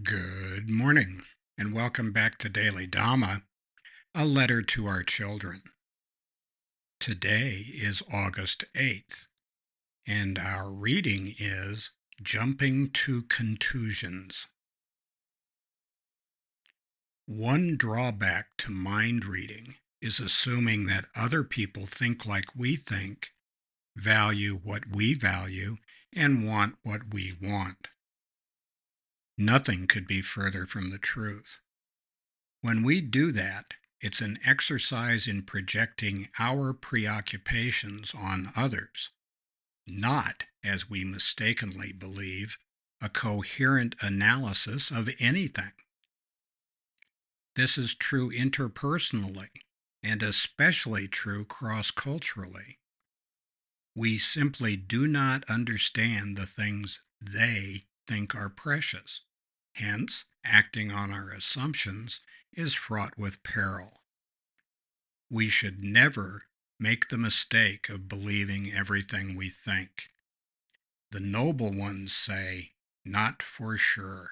Good morning, and welcome back to Daily Dhamma, a letter to our children. Today is August 8th, and our reading is Jumping to Contusions. One drawback to mind reading is assuming that other people think like we think, value what we value, and want what we want. Nothing could be further from the truth. When we do that, it's an exercise in projecting our preoccupations on others, not, as we mistakenly believe, a coherent analysis of anything. This is true interpersonally, and especially true cross-culturally. We simply do not understand the things they think are precious. Hence, acting on our assumptions is fraught with peril. We should never make the mistake of believing everything we think. The noble ones say, not for sure.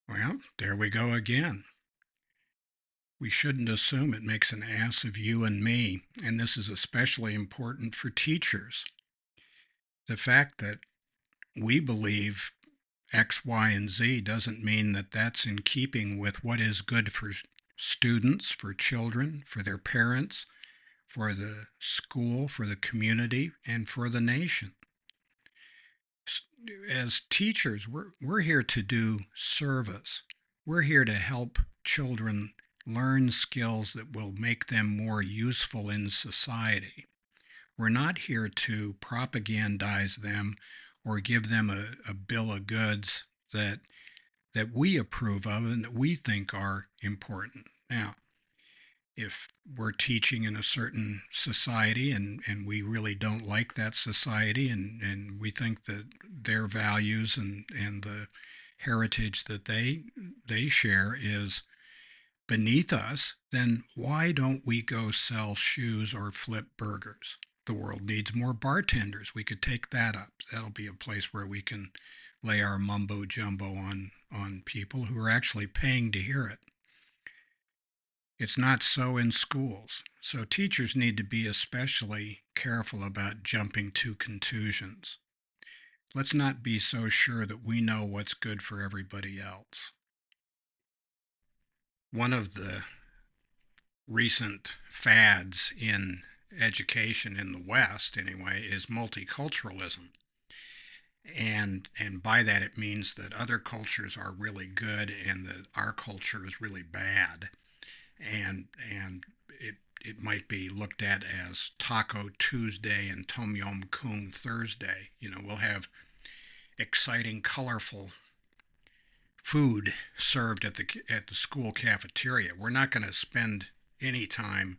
Well, there we go again. We shouldn't assume it makes an ass of you and me, and this is especially important for teachers. The fact that we believe X, Y, and Z doesn't mean that that's in keeping with what is good for students, for children, for their parents, for the school, for the community, and for the nation. As teachers, we're here to do service. We're here to help children learn skills that will make them more useful in society. We're not here to propagandize them or give them a bill of goods that we approve of and that we think are important. Now, if we're teaching in a certain society and we really don't like that society and we think that their values and the heritage that they share is beneath us, then why don't we go sell shoes or flip burgers? The world needs more bartenders. We could take that up. That'll be a place where we can lay our mumbo jumbo on people who are actually paying to hear it. It's not so in schools. So teachers need to be especially careful about jumping to conclusions. Let's not be so sure that we know what's good for everybody else. One of the recent fads in education in the West, anyway, is multiculturalism. And by that it means that other cultures are really good and that our culture is really bad. And it might be looked at as Taco Tuesday and Tom Yum Kung Thursday. We'll have exciting, colorful food served at the school cafeteria. We're not going to spend any time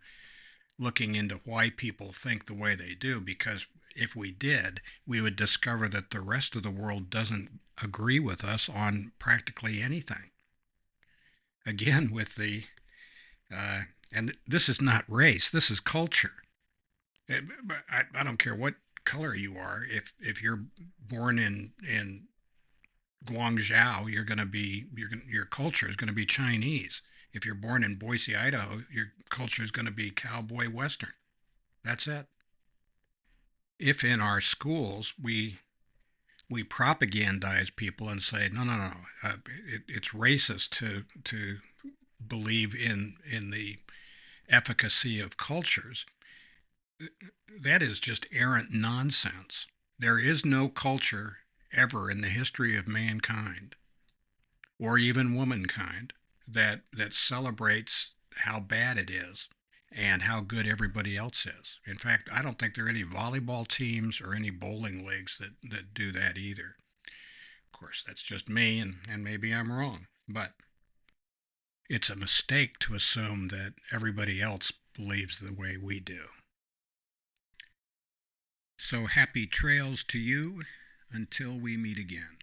looking into why people think the way they do, because if we did, we would discover that the rest of the world doesn't agree with us on practically anything. Again, with the and this is not race, this is culture. I don't care what color you are. If you're born in Guangzhou, your culture is going to be Chinese. If you're born in Boise, Idaho, your culture is going to be cowboy western. That's it. If in our schools we propagandize people and say no, it's racist to believe in the efficacy of cultures, that is just errant nonsense. There is no culture ever in the history of mankind, or even womankind, that celebrates how bad it is and how good everybody else is. In fact, I don't think there are any volleyball teams or any bowling leagues that do that either. Of course, that's just me, and maybe I'm wrong, but it's a mistake to assume that everybody else believes the way we do. So happy trails to you until we meet again.